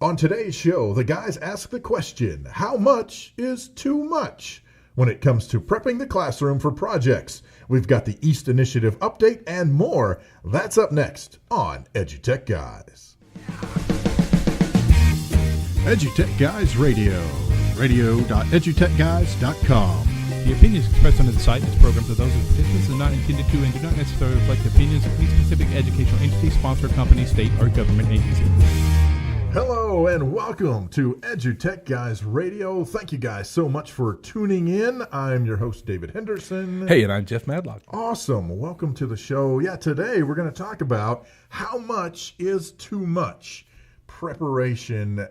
On today's show, the guys ask the question, how much is too much when it comes to prepping the classroom for projects? We've got the East Initiative update and more. That's up next on EduTechGuys. EduTechGuys Radio, radio.edutechguys.com. The opinions expressed under the site and its programs are those of the participants and not intended to and do not necessarily reflect the opinions of any specific educational entity, sponsor, company, state, or government agency. Hello and welcome to EduTechGuys Radio. Thank you guys so much for tuning in. I'm your host, David Henderson. Hey, and I'm Jeff Madlock. Awesome. Welcome to the show. Yeah, today we're going to talk about how much is too much preparation.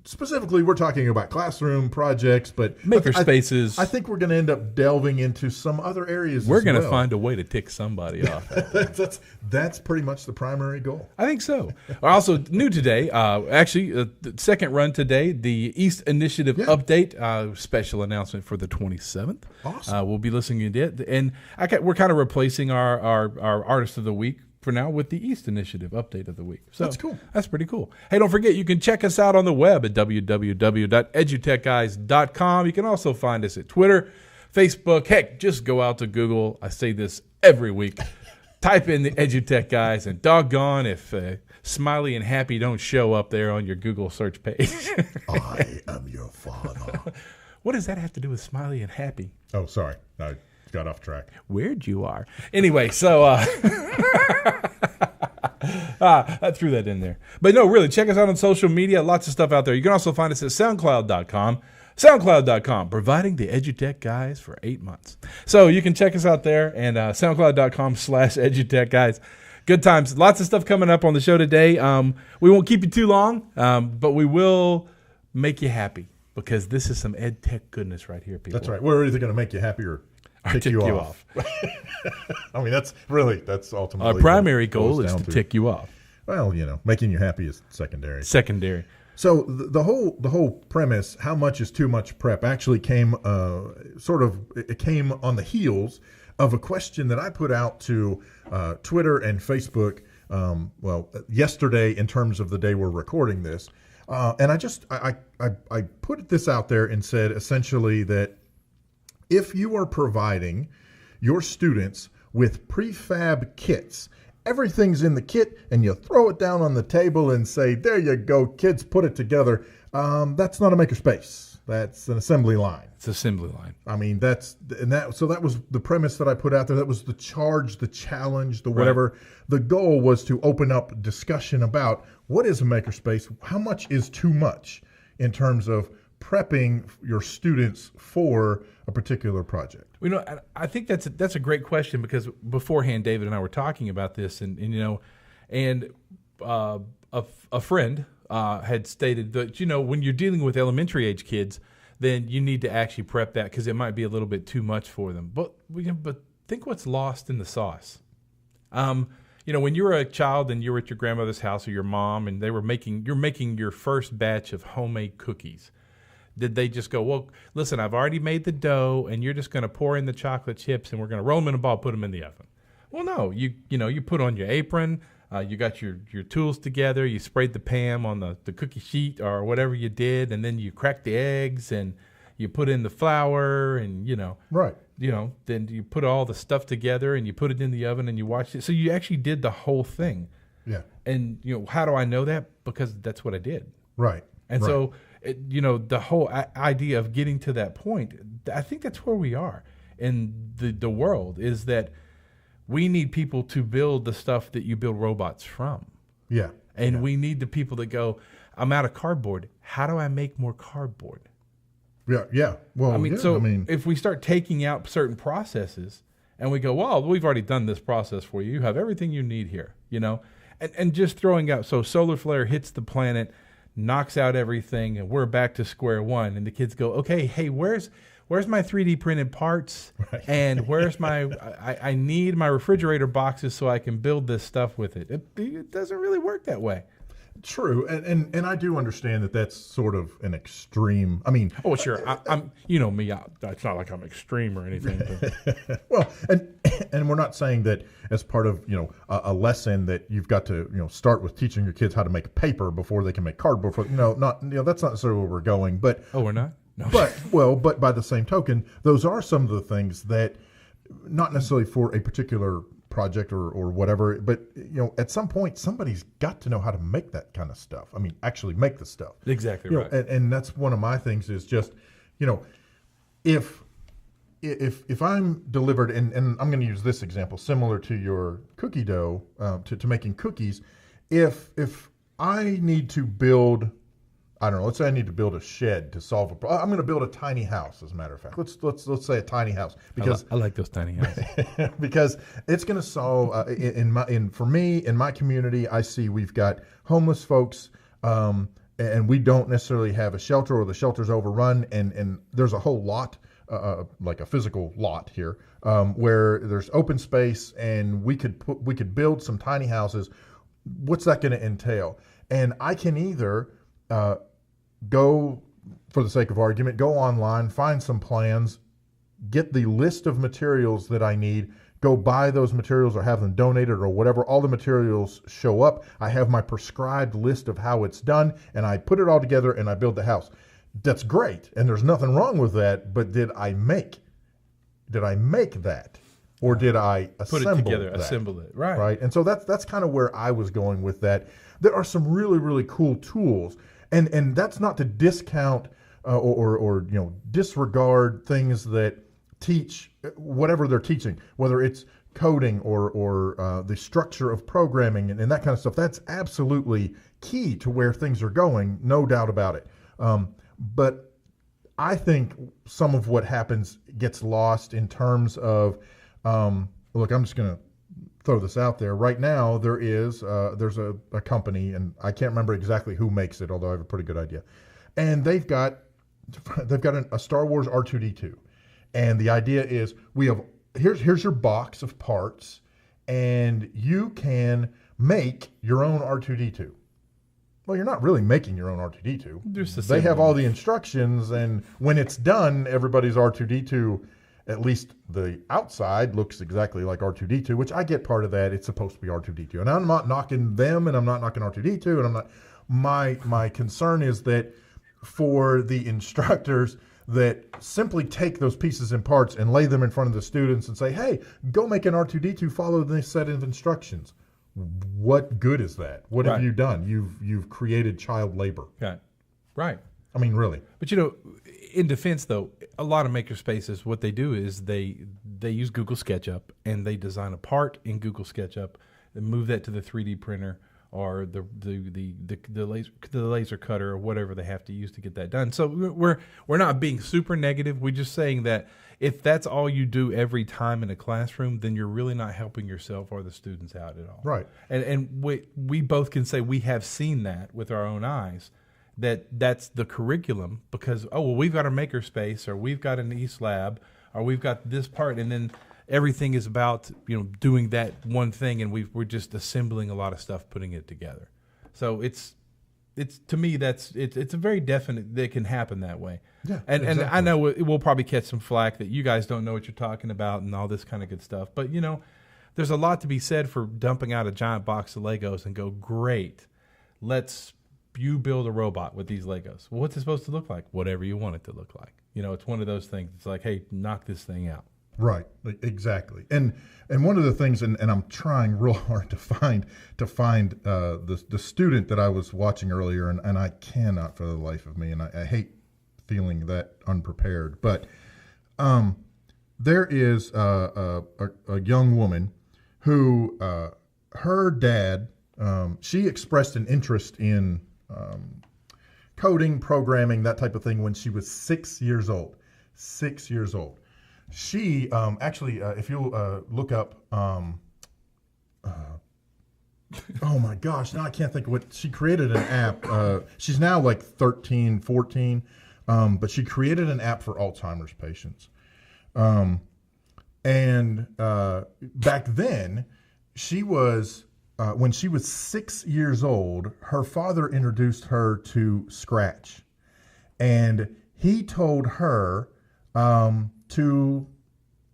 Specifically, we're talking about classroom projects, but maker spaces. I think we're going to end up delving into some other areas. We're going to find a way to tick somebody off. That's pretty much the primary goal. I think so. Also, new today, the second run today, the East Initiative update, special announcement for the 27th. Awesome. We'll be listening to it, and we're kind of replacing our Artist of the Week for now with the East Initiative update of the week. So that's cool. That's pretty cool. Hey, don't forget, you can check us out on the web at www.edutechguys.com. You can also find us at Twitter, Facebook. Heck, just go out to Google. I say this every week. Type in the EduTech Guys, and doggone if Smiley and Happy don't show up there on your Google search page. I am your father. What does that have to do with Smiley and Happy? Oh, sorry. I got off track. Weird you are. Anyway, so I threw that in there. But no, really, check us out on social media. Lots of stuff out there. You can also find us at SoundCloud.com. SoundCloud.com, providing the EduTech Guys for 8 months. So you can check us out there and SoundCloud.com/EduTechGuys. Good times. Lots of stuff coming up on the show today. We won't keep you too long, but we will make you happy because this is some EdTech goodness right here, people. That's right. We're either going to make you happy or tick you off. I mean, that's ultimately our primary goal is to tick you off. Well, making you happy is secondary. So the whole premise, how much is too much prep, actually came it came on the heels of a question that I put out to Twitter and Facebook. Yesterday, in terms of the day we're recording this, and I put this out there and said essentially that if you are providing your students with prefab kits, everything's in the kit, and you throw it down on the table and say, there you go, kids, put it together. That's not a makerspace. That's an assembly line. It's assembly line. I mean, so that was the premise that I put out there. That was the charge, the challenge, the whatever. Right. The goal was to open up discussion about what is a makerspace, how much is too much in terms of prepping your students for a particular project. I think that's a great question because beforehand, David and I were talking about this, and a friend had stated that when you're dealing with elementary age kids, then you need to actually prep that because it might be a little bit too much for them. But think what's lost in the sauce. When you were a child and you were at your grandmother's house or your mom, and you're making your first batch of homemade cookies. Did they just go, well, listen, I've already made the dough, and you're just going to pour in the chocolate chips, and we're going to roll them in a ball, put them in the oven? Well, no. You put on your apron, you got your tools together, you sprayed the Pam on the cookie sheet or whatever you did, and then you cracked the eggs, and you put in the flour, and right. Then you put all the stuff together, and you put it in the oven, and you watched it. So you actually did the whole thing. Yeah. And how do I know that? Because that's what I did. Right. And right. so, the whole idea of getting to that point, I think that's where we are in the world, is that we need people to build the stuff that you build robots from. Yeah. And we need the people that go, I'm out of cardboard. How do I make more cardboard? Yeah. Yeah. Well, if we start taking out certain processes and we go, well, we've already done this process for you. You have everything you need here, and just throwing out. So solar flare hits the planet, knocks out everything, and we're back to square one. And the kids go, okay, hey, where's my 3D printed parts? Right. And where's my, I need my refrigerator boxes so I can build this stuff with it. It doesn't really work that way. True, and I do understand that that's sort of an extreme. I mean, Oh, sure. I'm, you know me. It's not like I'm extreme or anything. But well, and we're not saying that as part of a lesson that you've got to start with teaching your kids how to make paper before they can make cardboard. That's not necessarily where we're going. But oh, we're not. No. But by the same token, those are some of the things that not necessarily for a particular project or whatever, but at some point somebody's got to know how to make that kind of stuff. I mean, actually make the stuff. Exactly right. And that's one of my things is just, if I'm delivered, and I'm going to use this example similar to your cookie dough, to making cookies. If I need to build, I don't know, let's say I need to build a shed to solve a problem. I'm going to build a tiny house, as a matter of fact. Let's say a tiny house, because I like those tiny houses. because it's going to solve for me in my community. I see we've got homeless folks, and we don't necessarily have a shelter, or the shelter's overrun, and there's a whole lot, like a physical lot here, where there's open space, and we could build some tiny houses. What's that going to entail? And I can either go, for the sake of argument, go online, find some plans, get the list of materials that I need, go buy those materials or have them donated or whatever. All the materials show up. I have my prescribed list of how it's done, and I put it all together and I build the house. That's great, and there's nothing wrong with that, but did I make that? Or did I assemble Put it together, that? assemble it. Right. Right. And so that's kind of where I was going with that. There are some really, really cool tools. And that's not to discount or disregard things that teach whatever they're teaching, whether it's coding or the structure of programming and that kind of stuff. That's absolutely key to where things are going, no doubt about it. But I think some of what happens gets lost in terms of, look, I'm just going to throw this out there. Right now, there's a company, and I can't remember exactly who makes it, although I have a pretty good idea. And they've got a Star Wars R2-D2, and the idea is here's your box of parts, and you can make your own R2-D2. Well, you're not really making your own R2-D2. They have all the instructions, and when it's done, everybody's R2-D2. At least the outside looks exactly like R2-D2, which I get part of that. It's supposed to be R2-D2. And I'm not knocking them, and I'm not knocking R2-D2, and I'm not. My concern is that for the instructors that simply take those pieces and parts and lay them in front of the students and say, hey, go make an R2-D2, follow this set of instructions. What good is that? What have you done? You've created child labor. Right. I mean, really. But in defense, though, a lot of makerspaces, what they do is they use Google SketchUp, and they design a part in Google SketchUp and move that to the 3D printer or the laser cutter or whatever they have to use to get that done. So we're not being super negative. We're just saying that if that's all you do every time in a classroom, then you're really not helping yourself or the students out at all. Right. And we both can say we have seen that with our own eyes. That's the curriculum, because we've got a makerspace, or we've got an East Lab, or we've got this part, and then everything is about doing that one thing, and we're just assembling a lot of stuff, putting it together. So it's to me it's a very definite that it can happen that way. Yeah, and exactly. I know we'll probably catch some flack that you guys don't know what you're talking about and all this kind of good stuff, but there's a lot to be said for dumping out a giant box of Legos and go, great, you build a robot with these Legos. Well, what's it supposed to look like? Whatever you want it to look like. It's one of those things. It's like, hey, knock this thing out. Right, exactly. And one of the things, and I'm trying real hard to find the student that I was watching earlier, and I cannot for the life of me, and I hate feeling that unprepared. But there is a young woman who her dad, she expressed an interest in coding, programming, that type of thing when she was 6 years old. 6 years old. She actually, if you look up, oh my gosh, now I can't think of what, she created an app. She's now like 13, 14, but she created an app for Alzheimer's patients. And back then, she was when she was 6 years old, her father introduced her to Scratch. And he told her to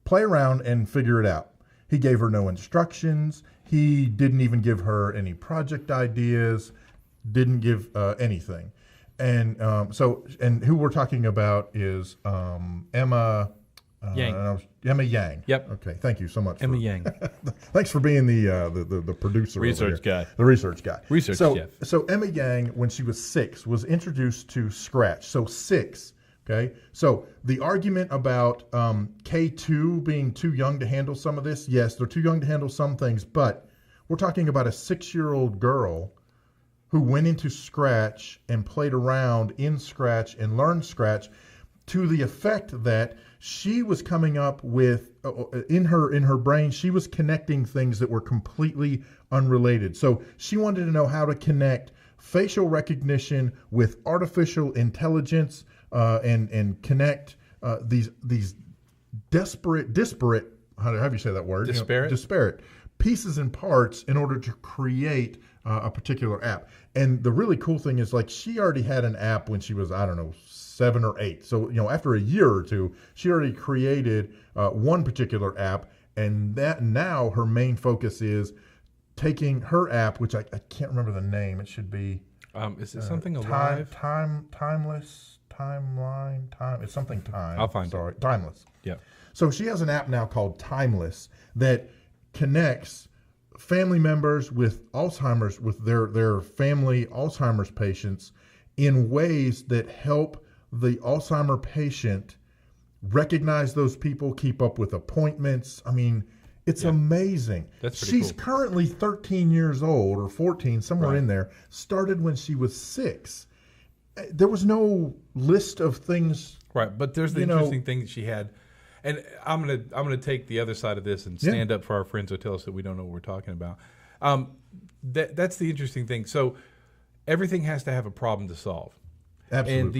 play around and figure it out. He gave her no instructions. He didn't even give her any project ideas, didn't give anything. And and who we're talking about is Emma Yang. Emma Yang. Yep. Okay. Thank you so much. Emma Yang. Thanks for being the producer, Research over here. guy. The research guy. Research so, chef. So Emma Yang, when she was 6, was introduced to Scratch. So 6. Okay. So the argument about K2 being too young to handle some of this, yes, they're too young to handle some things, but we're talking about a 6-year-old girl who went into Scratch and played around in Scratch and learned Scratch to the effect that she was coming up with in her brain, she was connecting things that were completely unrelated. So she wanted to know how to connect facial recognition with artificial intelligence and connect these disparate how do you say that word? Disparate pieces and parts in order to create a particular app. And the really cool thing is, like, she already had an app when she was, I don't know, 7 or 8. So, after a year or two, she already created one particular app, and that now her main focus is taking her app, which I can't remember the name. It should be is it something alive? Timeless, timeline, time. It's something time. I'll find it. Timeless. Yeah. So she has an app now called Timeless that connects family members with Alzheimer's, with their family Alzheimer's patients, in ways that help the Alzheimer patient recognize those people, keep up with appointments. I mean, it's amazing. That's pretty She's cool. currently 13 years old, or 14, somewhere Right. in there. Started when she was 6. There was no list of things. Right, but there's the interesting thing that she had, and I'm gonna take the other side of this and stand up for our friends who tell us that we don't know what we're talking about. That's the interesting thing. So everything has to have a problem to solve. Absolutely. And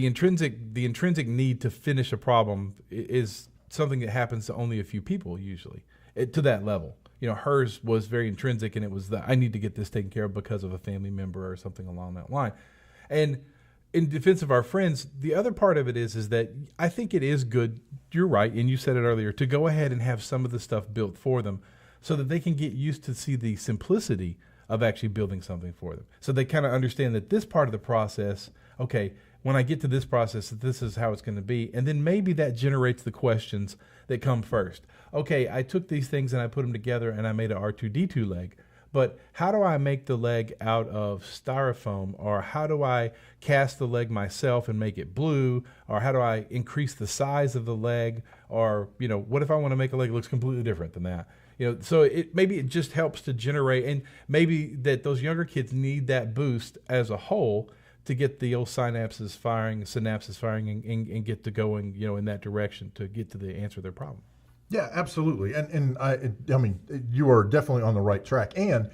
the intrinsic need to finish a problem is something that happens to only a few people usually, to that level. Hers was very intrinsic, and it was I need to get this taken care of because of a family member or something along that line. And in defense of our friends, the other part of it is that I think it is good, you're right, and you said it earlier, to go ahead and have some of the stuff built for them so that they can get used to see the simplicity of actually building something for them. So they kind of understand that this part of the process, okay, when I get to this process, this is how it's going to be. And then maybe that generates the questions that come first. Okay, I took these things and I put them together and I made an R2-D2 leg. But how do I make the leg out of styrofoam? Or how do I cast the leg myself and make it blue? Or how do I increase the size of the leg? Or, what if I want to make a leg that looks completely different than that? So maybe it just helps to generate, and maybe that those younger kids need that boost as a whole to get the old synapses firing and get to going, in that direction to get to the answer to their problem. Yeah, absolutely. And I mean, you are definitely on the right track. And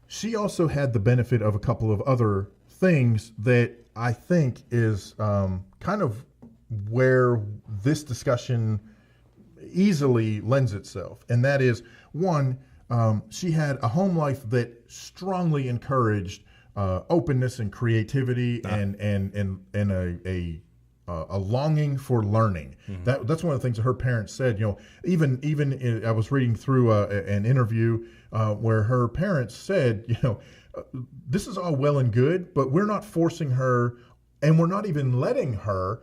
she also had the benefit of a couple of other things that I think is kind of where this discussion easily lends itself. And that is, one, she had a home life that strongly encouraged openness and creativity and a longing for learning. Mm-hmm. That's one of the things that her parents said. Even I was reading through an interview where her parents said, this is all well and good, but we're not forcing her, and we're not even letting her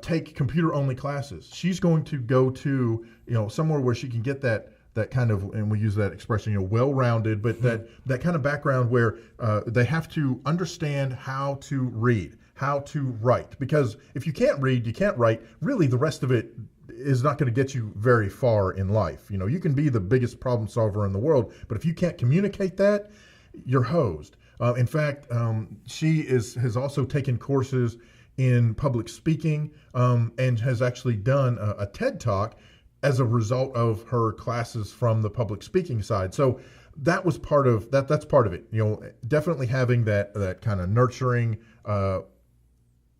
take computer-only classes. She's going to go to somewhere where she can get that kind of, and we use that expression, well-rounded, but that kind of background where they have to understand how to read, how to write. Because if you can't read, you can't write, really the rest of it is not going to get you very far in life. You can be the biggest problem solver in the world, but if you can't communicate that, you're hosed. In fact, she has also taken courses in public speaking and has actually done a TED Talk as a result of her classes from the public speaking side. So that was part of that. That's part of it. Definitely having that kind of nurturing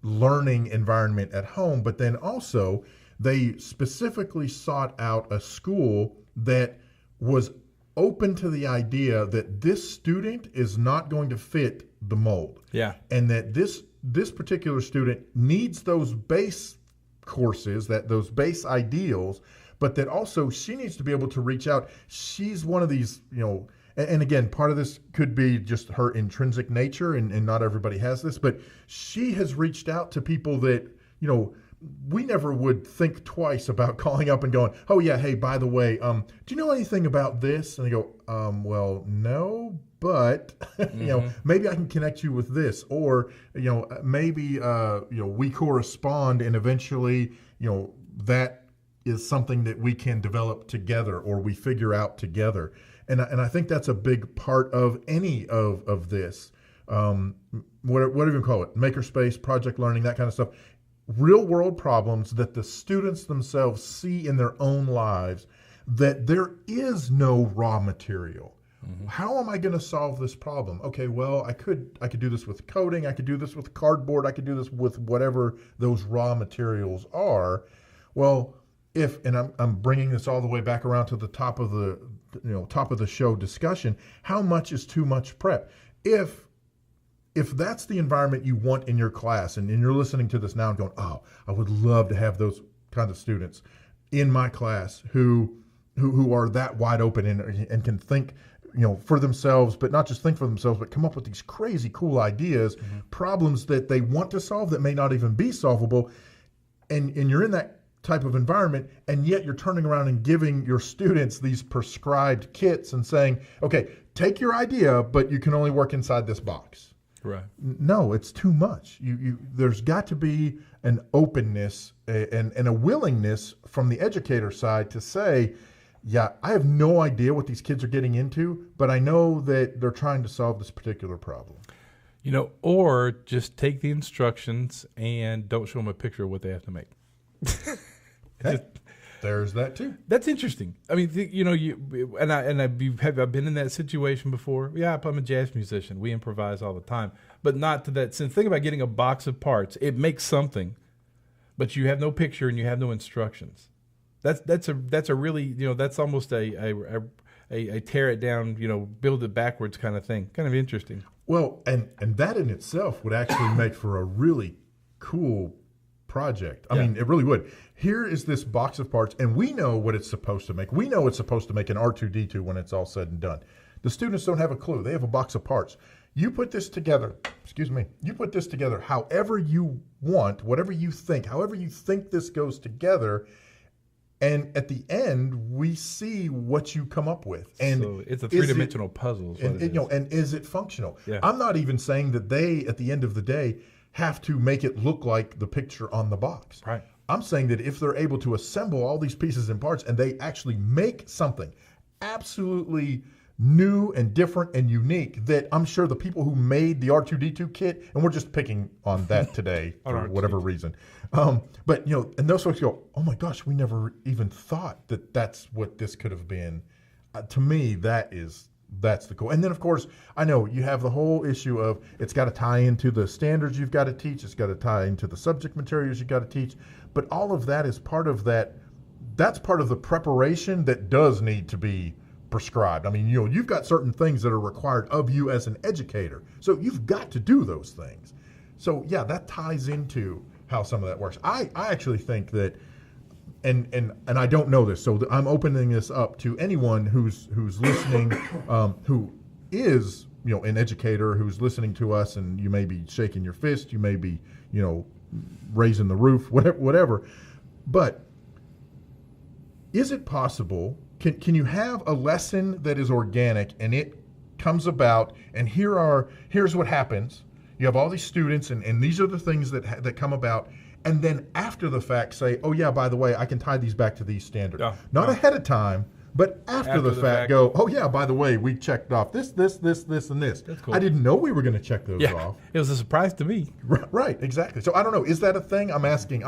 learning environment at home, but then also they specifically sought out a school that was open to the idea that this student is not going to fit the mold. Yeah. And that this particular student needs those base courses, those base ideals, but that also she needs to be able to reach out. She's one of these, and again, part of this could be just her intrinsic nature, and not everybody has this, but she has reached out to people that, we never would think twice about calling up and going, oh yeah, hey, by the way, do you know anything about this? And they go, well, no, but maybe I can connect you with this, or maybe we correspond, and eventually that is something that we can develop together, or we figure out together. And I think that's a big part of any of this, whatever you call it, makerspace, project learning, that kind of stuff. Real world problems that the students themselves see in their own lives, that there is no raw material. Mm-hmm. How am I going to solve this problem? Okay, well, I could do this with coding, I could do this with cardboard, I could do this with whatever those raw materials are. Well, I'm bringing this all the way back around to the top of the show discussion, how much is too much prep? If that's the environment you want in your class, and you're listening to this now and going, oh, I would love to have those kinds of students in my class who are that wide open and can think, for themselves, but not just think for themselves, but come up with these crazy cool ideas, mm-hmm. problems that they want to solve that may not even be solvable. And you're in that type of environment, and yet you're turning around and giving your students these prescribed kits and saying, okay, take your idea, but you can only work inside this box. Right. No, it's too much. There's got to be an openness and a willingness from the educator side to say, yeah, I have no idea what these kids are getting into, but I know that they're trying to solve this particular problem. Or just take the instructions and don't show them a picture of what they have to make. There's that too. That's interesting. I mean, I've been in that situation before. Yeah, I'm a jazz musician. We improvise all the time, but not to that sense. Think about getting a box of parts. It makes something, but you have no picture and you have no instructions. That's a really, that's almost a tear it down, build it backwards kind of thing. Kind of interesting. Well, and that in itself would actually make for a really cool project. I mean, it really would. Here is this box of parts, and we know what it's supposed to make. We know it's supposed to make an R2-D2 when it's all said and done. The students don't have a clue. They have a box of parts. You put this together, however you want, whatever you think, however you think this goes together, and at the end, we see what you come up with. And so it's a three-dimensional puzzle. And is it functional? Yeah. I'm not even saying that they, at the end of the day, have to make it look like the picture on the box. Right. I'm saying that if they're able to assemble all these pieces and parts and they actually make something absolutely new and different and unique, that I'm sure the people who made the R2-D2 kit, and we're just picking on that today for whatever reason, but and those folks go, oh my gosh, we never even thought that that's what this could have been. To me, that's the goal. And then, of course, I know you have the whole issue of it's got to tie into the standards you've got to teach. It's got to tie into the subject materials you've got to teach. But all of that is part of that. That's part of the preparation that does need to be prescribed. I mean, you've got certain things that are required of you as an educator. So you've got to do those things. So, yeah, that ties into how some of that works. I actually think that, and I don't know this, so I'm opening this up to anyone who's listening, who is an educator who's listening to us, and you may be shaking your fist, you may be raising the roof, whatever. But is it possible? Can you have a lesson that is organic and it comes about, and here's what happens? You have all these students, and these are the things that come about. And then after the fact say, oh, yeah, by the way, I can tie these back to these standards. Not ahead of time, but after the fact go, oh, yeah, by the way, we checked off this, and this. That's cool. I didn't know we were going to check those off. It was a surprise to me. Right, exactly. So I don't know. Is that a thing? I'm asking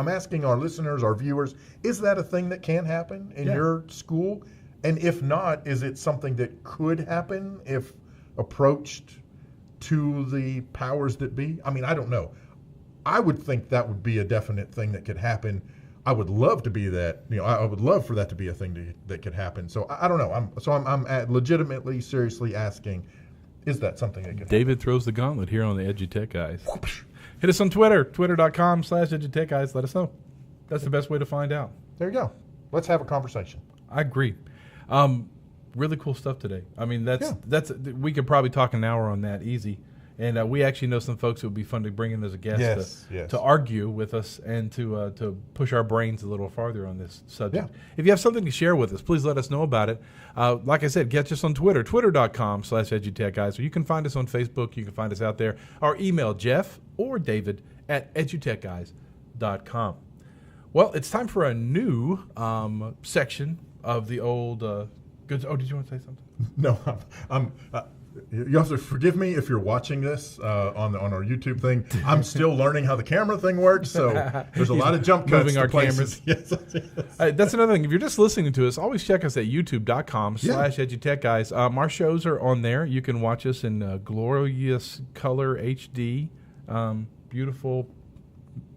our listeners, our viewers, is that a thing that can happen in your school? And if not, is it something that could happen if approached to the powers that be? I mean, I don't know. I would think that would be a definite thing that could happen I would love to be that. I would love for that to be a thing that could happen. So I don't know. I'm legitimately, seriously asking, is that something that could David throws the gauntlet here on the EduTech Guys. Hit us on Twitter, twitter.com/EduTechGuys. Let us know. That's the best way to find out. There you go. Let's have a conversation. I agree. Really cool stuff today. I mean, that's we could probably talk an hour on that easy. And we actually know some folks who would be fun to bring in as a guest to argue with us and to push our brains a little farther on this subject. Yeah. If you have something to share with us, please let us know about it. Like I said, catch us on Twitter, twitter.com/EduTechGuys. Or you can find us on Facebook. You can find us out there. Or email Jeff or David at edutechguys.com. Well, it's time for a new section of the old goods. Oh, did you want to say something? No, you also forgive me if you're watching this on our YouTube thing. I'm still learning how the camera thing works, so there's a lot of jump cuts moving to our places. Cameras. Yes. That's another thing. If you're just listening to us, always check us at youtube.com/EduTechGuys. Our shows are on there. You can watch us in glorious color HD. Beautiful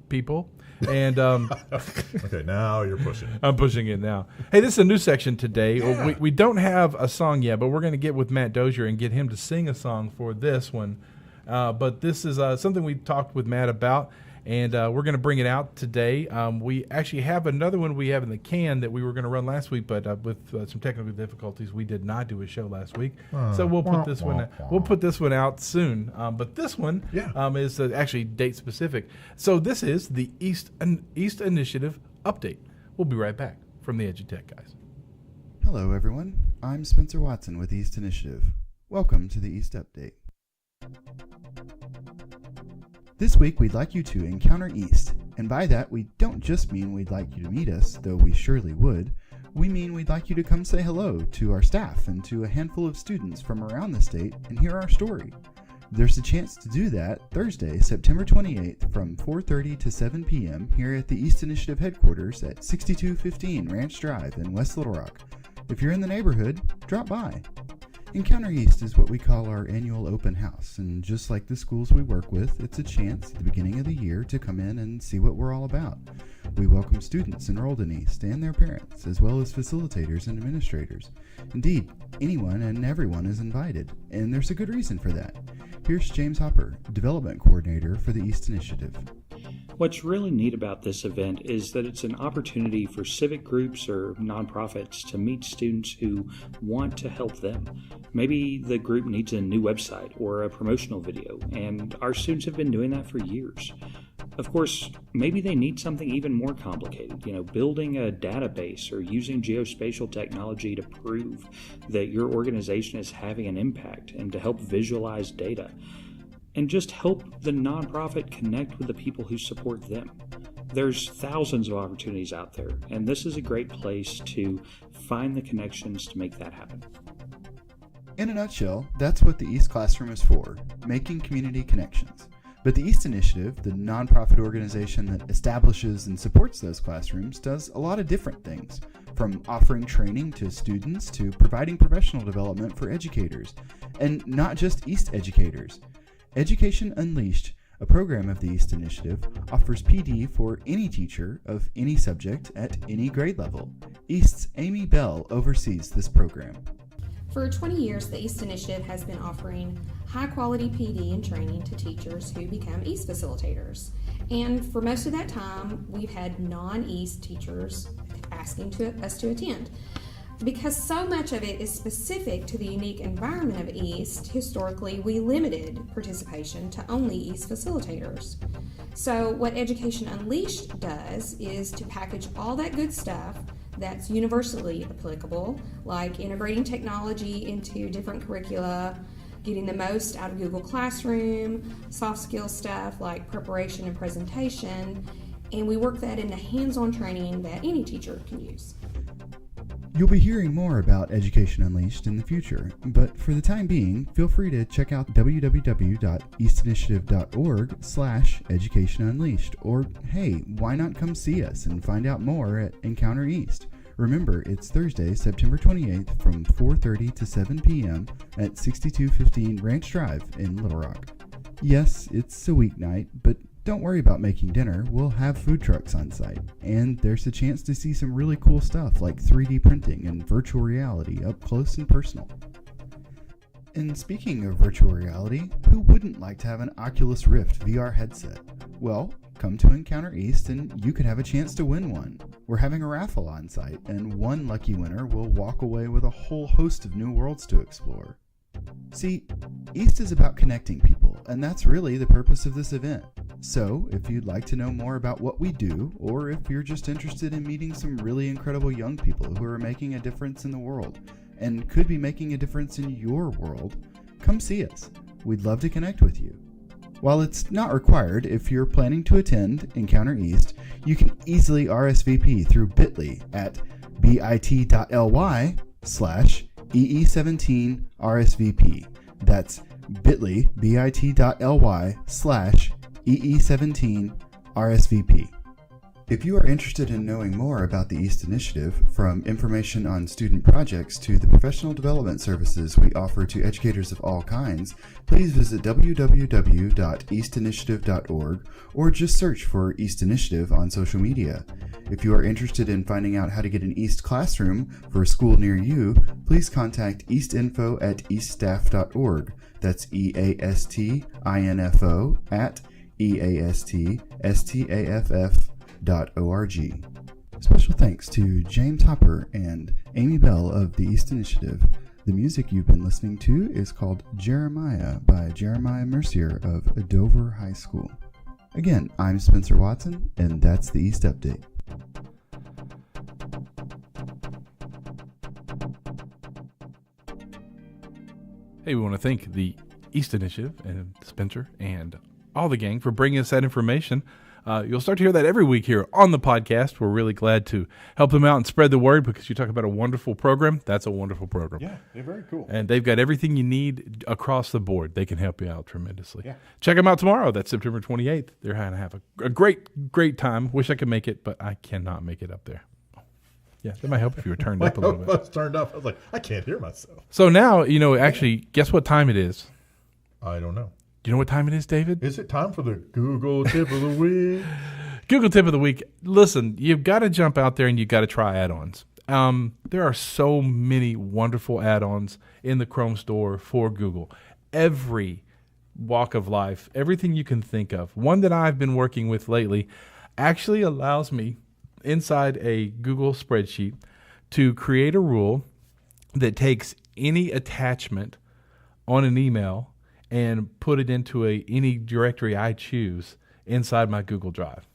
people. And okay, now you're pushing it. I'm pushing it now. Hey, this is a new section today. Yeah. We don't have a song yet, but we're going to get with Matt Dozier and get him to sing a song for this one. But this is something we talked with Matt about, and we're going to bring it out today. We actually have another one we have in the can that we were going to run last week, but with some technical difficulties, we did not do a show last week. So we'll put this one. We'll put this one out soon. But this one is actually date specific. So this is the East Initiative update. We'll be right back from the EduTech Guys. Hello, everyone. I'm Spencer Watson with East Initiative. Welcome to the East Update. This week, we'd like you to encounter East, and by that, we don't just mean we'd like you to meet us, though we surely would. We mean we'd like you to come say hello to our staff and to a handful of students from around the state and hear our story. There's a chance to do that Thursday, September 28th from 4:30 to 7 p.m. here at the East Initiative headquarters at 6215 Ranch Drive in West Little Rock. If you're in the neighborhood, drop by. Encounter East is what we call our annual open house, and just like the schools we work with, it's a chance at the beginning of the year to come in and see what we're all about. We welcome students enrolled in East and their parents, as well as facilitators and administrators. Indeed, anyone and everyone is invited, and there's a good reason for that. Here's James Hopper, Development Coordinator for the East Initiative. What's really neat about this event is that it's an opportunity for civic groups or nonprofits to meet students who want to help them. Maybe the group needs a new website or a promotional video, and our students have been doing that for years. Of course, maybe they need something even more complicated, building a database or using geospatial technology to prove that your organization is having an impact and to help visualize data. And just help the nonprofit connect with the people who support them. There's thousands of opportunities out there, and this is a great place to find the connections to make that happen. In a nutshell, that's what the East Classroom is for, making community connections. But the East Initiative, the nonprofit organization that establishes and supports those classrooms, does a lot of different things, from offering training to students to providing professional development for educators, and not just East educators. Education Unleashed, a program of the East Initiative, offers PD for any teacher of any subject at any grade level. East's Amy Bell oversees this program. For 20 years, the East Initiative has been offering high-quality PD and training to teachers who become East facilitators. And for most of that time, we've had non-East teachers asking us to attend. Because so much of it is specific to the unique environment of East, historically we limited participation to only East facilitators. So what Education Unleashed does is to package all that good stuff that's universally applicable, like integrating technology into different curricula, getting the most out of Google Classroom, soft skill stuff like preparation and presentation, and we work that into hands-on training that any teacher can use. You'll be hearing more about Education Unleashed in the future, but for the time being, feel free to check out www.eastinitiative.org/educationunleashed, or hey, why not come see us and find out more at Encounter East? Remember, it's Thursday, September 28th from 4:30 to 7 p.m. at 6215 Ranch Drive in Little Rock. Yes, it's a weeknight, but Don't worry about making dinner, we'll have food trucks on site, and there's a chance to see some really cool stuff like 3D printing and virtual reality up close and personal. And speaking of virtual reality, who wouldn't like to have an Oculus Rift VR headset? Well, come to Encounter East and you could have a chance to win one. We're having a raffle on site, and one lucky winner will walk away with a whole host of new worlds to explore. See, East is about connecting people, and that's really the purpose of this event. So, if you'd like to know more about what we do, or if you're just interested in meeting some really incredible young people who are making a difference in the world, and could be making a difference in your world, come see us. We'd love to connect with you. While it's not required, if you're planning to attend Encounter East, you can easily RSVP through bit.ly at bit.ly/EE17RSVP. That's bit.ly/EE17RSVP. If you are interested in knowing more about the EAST Initiative, from information on student projects to the professional development services we offer to educators of all kinds, please visit www.eastinitiative.org or just search for EAST Initiative on social media. If you are interested in finding out how to get an EAST classroom for a school near you, please contact eastinfo@eaststaff.org. That's EASTINFO at EASTSTAFF.org. Special thanks to James Hopper and Amy Bell of the EAST Initiative. The music you've been listening to is called Jeremiah by Jeremiah Mercier of Dover High School. Again, I'm Spencer Watson, and that's the EAST Update. Hey, we want to thank the EAST Initiative and Spencer and all the gang for bringing us that information. You'll start to hear that every week here on the podcast. We're really glad to help them out and spread the word, because you talk about a wonderful program. That's a wonderful program. Yeah, they're very cool. And they've got everything you need across the board. They can help you out tremendously. Yeah. Check them out tomorrow. That's September 28th. They're going to have a great time. Wish I could make it, but I cannot make it up there. Yeah, that might help if you were turned up a little bit. I was turned up. I was like, I can't hear myself. So now, actually, guess what time it is? I don't know. Do you know what time it is, David? Is it time for the Google Tip of the Week? Google Tip of the Week. Listen, you've got to jump out there and you've got to try add-ons. There are so many wonderful add-ons in the Chrome store for Google. Every walk of life, everything you can think of. One that I've been working with lately actually allows me, inside a Google spreadsheet, to create a rule that takes any attachment on an email and put it into any directory I choose inside my Google Drive.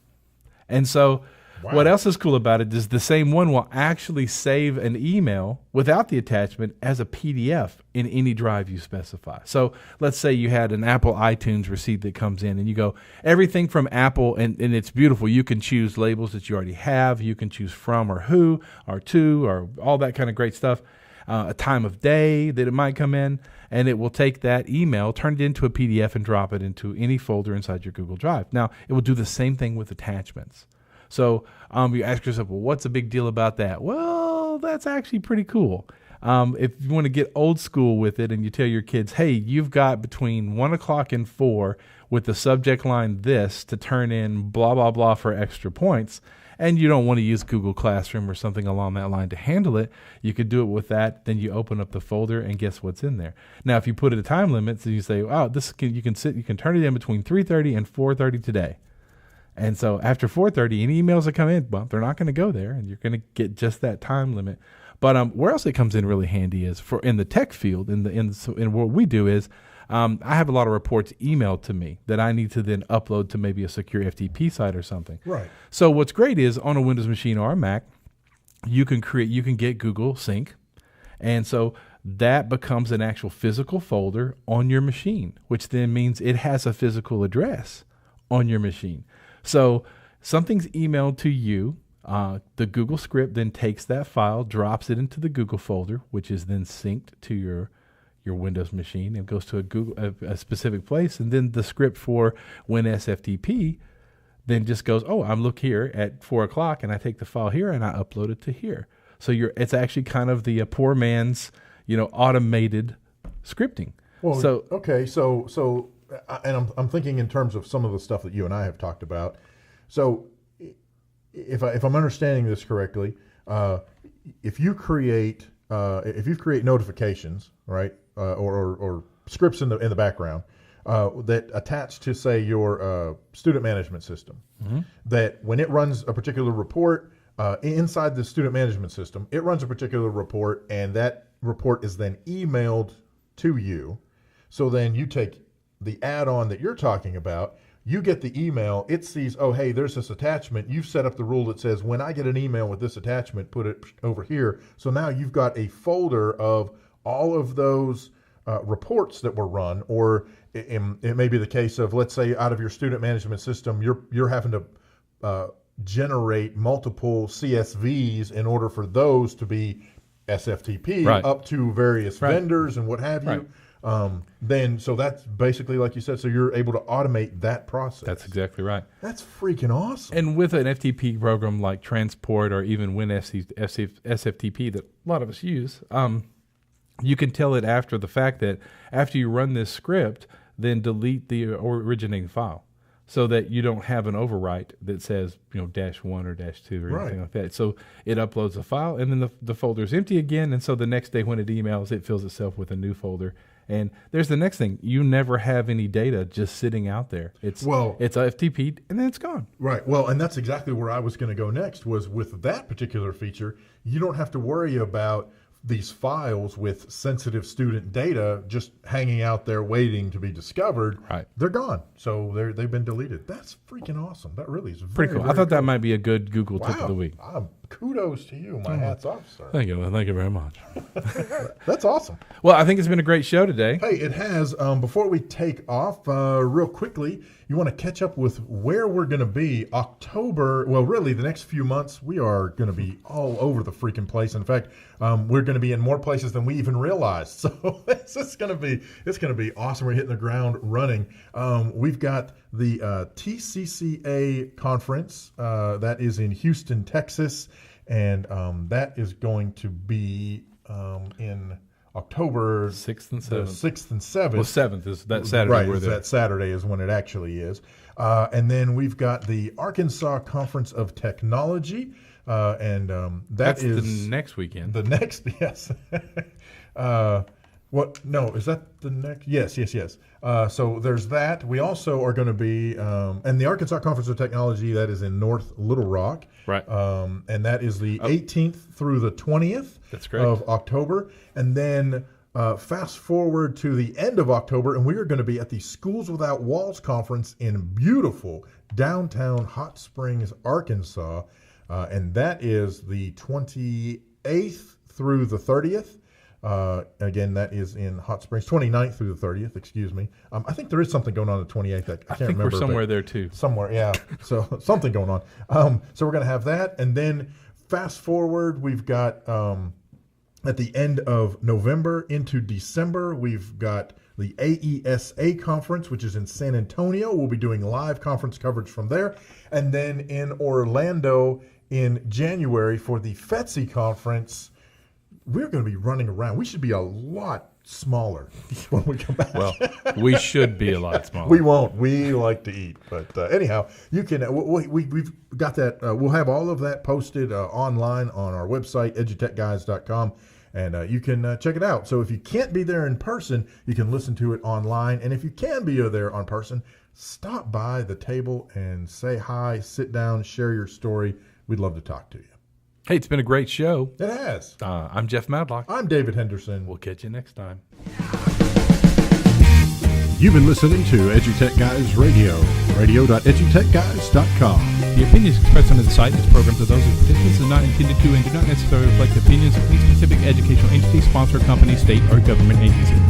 And so what else is cool about it is the same one will actually save an email without the attachment as a PDF in any drive you specify. So let's say you had an Apple iTunes receipt that comes in and you go, everything from Apple, and it's beautiful. You can choose labels that you already have. You can choose from or who or to or all that kind of great stuff. A time of day that it might come in, and it will take that email, turn it into a PDF, and drop it into any folder inside your Google Drive. Now, it will do the same thing with attachments. So you ask yourself, well, what's the big deal about that? Well, that's actually pretty cool. If you want to get old school with it and you tell your kids, hey, you've got between 1 o'clock and 4 with the subject line this to turn in blah, blah, blah for extra points, and you don't want to use Google Classroom or something along that line to handle it, you could do it with that. Then you open up the folder and guess what's in there. Now, if you put it a time limit, so you say, "Wow, you can turn it in between 3:30 and 4:30 today." And so after 4:30, any emails that come in, well, they're not going to go there, and you're going to get just that time limit. But where else it comes in really handy is in the tech field. In what we do is, I have a lot of reports emailed to me that I need to then upload to maybe a secure FTP site or something. Right. So what's great is on a Windows machine or a Mac, you can get Google Sync, and so that becomes an actual physical folder on your machine, which then means it has a physical address on your machine. So something's emailed to you. The Google script then takes that file, drops it into the Google folder, which is then synced to your Windows machine. It goes to a specific place, and then the script for WinSFTP then just goes, I'm look here at 4 o'clock, and I take the file here and I upload it to here. So it's actually kind of the poor man's automated scripting. Well, so okay, so and I'm thinking in terms of some of the stuff that you and I have talked about. So if I'm understanding this correctly, if you create notifications, right, or scripts in the background that attach to, say, your student management system, that when it runs a particular report inside the student management system, it runs a particular report, and that report is then emailed to you. So then you take the add-on that you're talking about, you get the email, it sees, oh, hey, there's this attachment. You've set up the rule that says, when I get an email with this attachment, put it over here. So now you've got a folder of all of those reports that were run, or it may be the case of, let's say, out of your student management system, you're having to generate multiple CSVs in order for those to be SFTP up to various vendors and what have you. Then, so that's basically, like you said, so you're able to automate that process. That's exactly right. That's freaking awesome. And with an FTP program like Transport or even SFTP that a lot of us use, you can tell it after the fact that after you run this script, then delete the originating file, so that you don't have an overwrite that says, -1 or -2 or anything like that. So it uploads a file, and then the folder is empty again. And so the next day when it emails, it fills itself with a new folder. And there's the next thing. You never have any data just sitting out there. It's FTP'd, and then it's gone. Right. Well, and that's exactly where I was going to go next, was with that particular feature, you don't have to worry about these files with sensitive student data just hanging out there waiting to be discovered. Right. They're gone. So they've been deleted. That's freaking awesome. That really is pretty cool. I thought that might be a good Google tip of the week. Kudos to you. My hat's off, sir. Thank you. Thank you very much. That's awesome. Well, I think it's been a great show today. Hey, it has. Before we take off, real quickly, you want to catch up with where we're going to be October. Well, really, the next few months, we are going to be all over the freaking place. In fact, we're going to be in more places than we even realized. So it's going to be awesome. We're hitting the ground running. We've got the TCCA conference that is in Houston, Texas, and that is going to be in October 6th and 7th. 6th and 7th. Well, 7th is that Saturday. Right, that Saturday is when it actually is. And then we've got the Arkansas Conference of Technology, and that's the next weekend. The next, yes. What? No, is that the next? Yes. So there's that. We also are going to be, and the Arkansas Conference of Technology, that is in North Little Rock. Right. And that is the 18th through the 20th of October. And then fast forward to the end of October, and we are going to be at the Schools Without Walls Conference in beautiful downtown Hot Springs, Arkansas. And that is the 28th through the 30th. Again, that is in Hot Springs, 29th through the 30th, excuse me. I think there is something going on the 28th. I can't remember. We're somewhere there too. Somewhere, yeah. So something going on. So we're going to have that. And then fast forward, we've got at the end of November into December, we've got the AESA conference, which is in San Antonio. We'll be doing live conference coverage from there. And then in Orlando in January for the FETSI conference, we're going to be running around. We should be a lot smaller when we come back. Well, we should be a lot smaller. We won't. We like to eat. But anyhow, you can. We've got that. We'll have all of that posted online on our website, EduTechGuys.com, and you can check it out. So if you can't be there in person, you can listen to it online. And if you can be there on person, stop by the table and say hi, sit down, share your story. We'd love to talk to you. Hey, it's been a great show. It has. I'm Jeff Madlock. I'm David Henderson. We'll catch you next time. You've been listening to EduTechGuys Radio, radio.edutechguys.com. The opinions expressed under the site and its programs are those of participants and not intended to and do not necessarily reflect the opinions of any specific educational entity, sponsor, company, state, or government agency.